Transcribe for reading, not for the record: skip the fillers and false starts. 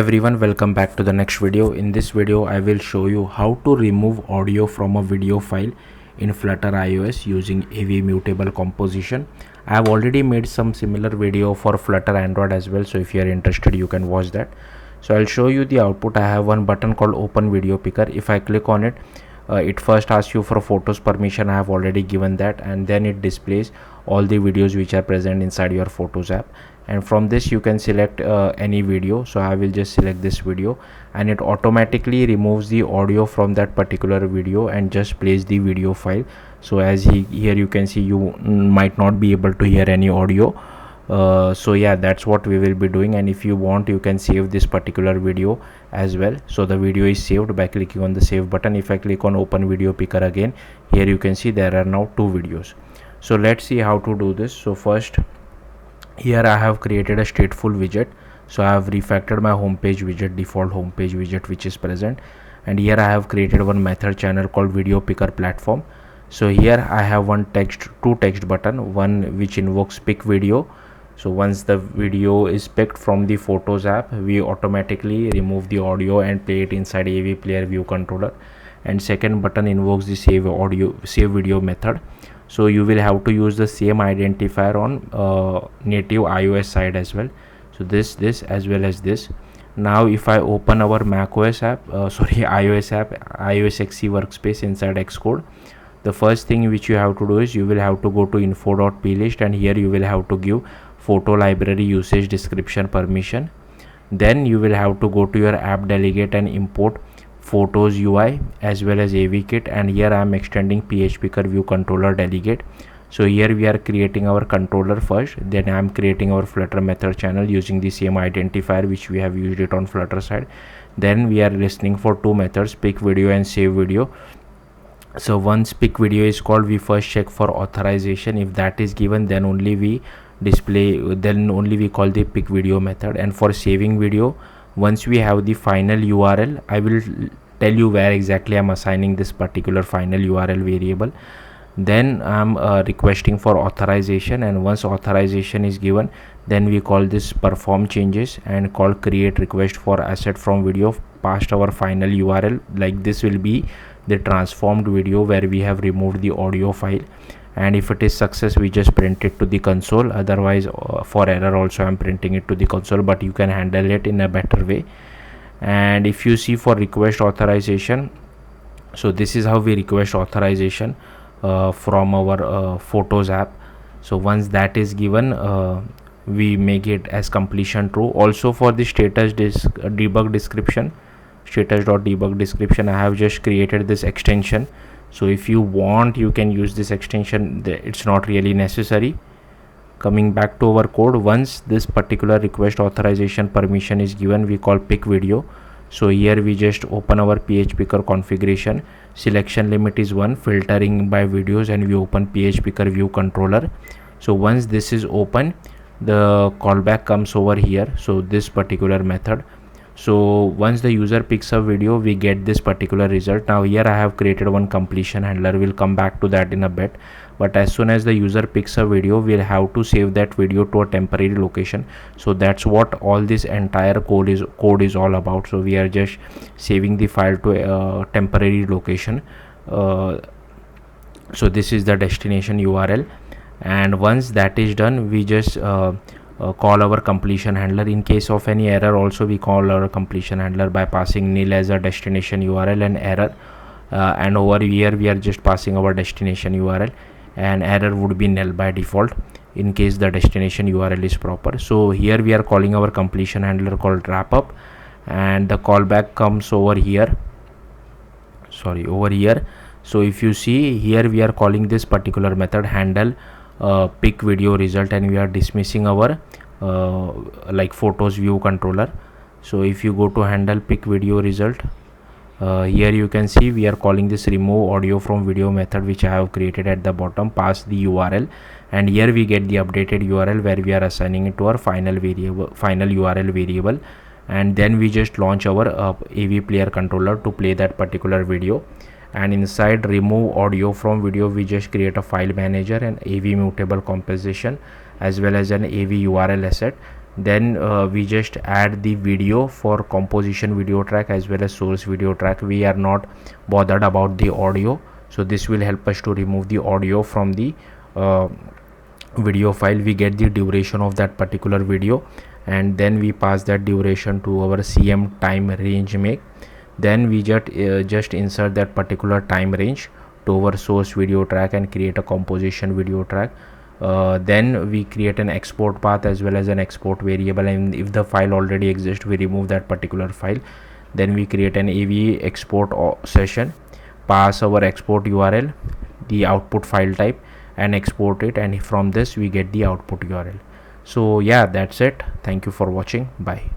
Everyone, welcome back to the next video. In this video I will show you how to remove audio from a video file in Flutter iOS using AVMutableComposition. I have already made some similar video for Flutter Android as well, so if you are interested you can watch that. So I'll show you the output. I have one button called open video picker. If I click on it, it first asks you for photos permission. I have already given that, and then it displays all the videos which are present inside your photos app, and from this you can select any video. So I will just select this video, and it automatically removes the audio from that particular video and just plays the video file. So as here you can see, you might not be able to hear any audio. So yeah, that's what we will be doing, and if you want you can save this particular video as well. So the video is saved by clicking on the save button. If I click on open video picker again, here you can see there are now 2 videos. So let's see how to do this. So first, here I have created a stateful widget. So I have refactored my homepage widget, default homepage widget which is present, and here I have created one method channel called video picker platform. So here I have two text button, one which invokes pick video. So once the video is picked from the photos app, we automatically remove the audio and play it inside AV player view controller. And second button invokes the save video method. So you will have to use the same identifier on native iOS side as well. So this as well as this. Now if I open our macOS app, iOS app, iOS XE workspace inside Xcode, the first thing which you have to do is you will have to go to info.plist, and here you will have to give photo library usage description permission. Then you will have to go to your app delegate and import photos UI as well as AVKit, and here I am extending phpicker view controller delegate. So here we are creating our controller first, then I am creating our Flutter method channel using the same identifier which we have used it on Flutter side. Then we are listening for 2 methods, pick video and save video. So once pick video is called, we first check for authorization. If that is given, then only we call the pick video method. And for saving video, once we have the final URL, I will tell you where exactly I'm assigning this particular final URL variable. Then I'm requesting for authorization, and once authorization is given, then we call this perform changes and call create request for asset from video past our final URL. Like this will be the transformed video where we have removed the audio file, and if it is success we just print it to the console. Otherwise for error also I'm printing it to the console, but you can handle it in a better way. And if you see for request authorization, so this is how we request authorization from our photos app. So once that is given, we make it as completion true. Also for the debug description, status.debug description, I have just created this extension. So if you want you can use this extension, it's not really necessary. Coming back to our code, once this particular request authorization permission is given, we call pick video. So here we just open our phpicker configuration, selection limit is 1, filtering by videos, and we open phpicker view controller. So once this is open, the callback comes over here, so this particular method. So once the user picks a video, we get this particular result. Now here I have created one completion handler. We'll come back to that in a bit, but as soon as the user picks a video, we'll have to save that video to a temporary location. So that's what all this entire code is all about. So we are just saving the file to a temporary location. So this is the destination URL, and once that is done, we just call our completion handler. In case of any error also, we call our completion handler by passing nil as a destination URL and error, and over here we are just passing our destination URL, and error would be nil by default in case the destination URL is proper. So here we are calling our completion handler called wrap up, and the callback comes over here. So if you see here, we are calling this particular method handle pick video result, and we are dismissing our like photos view controller. So if you go to handle pick video result, here you can see we are calling this remove audio from video method which I have created at the bottom, pass the URL, and here we get the updated URL where we are assigning it to our final URL variable, and then we just launch our AV player controller to play that particular video. And inside remove audio from video, we just create a file manager and AVMutableComposition as well as an AV URL asset. then we just add the video for composition video track as well as source video track. We are not bothered about the audio, so this will help us to remove the audio from the video file. We get the duration of that particular video, and then we pass that duration to our cm time range make. Then we just insert that particular time range to our source video track and create a composition video track. Then we create an export path as well as an export variable, and if the file already exists, we remove that particular file. Then we create an AV export session, pass our export URL, the output file type, and export it, and from this we get the output URL. So yeah, that's it. Thank you for watching. Bye.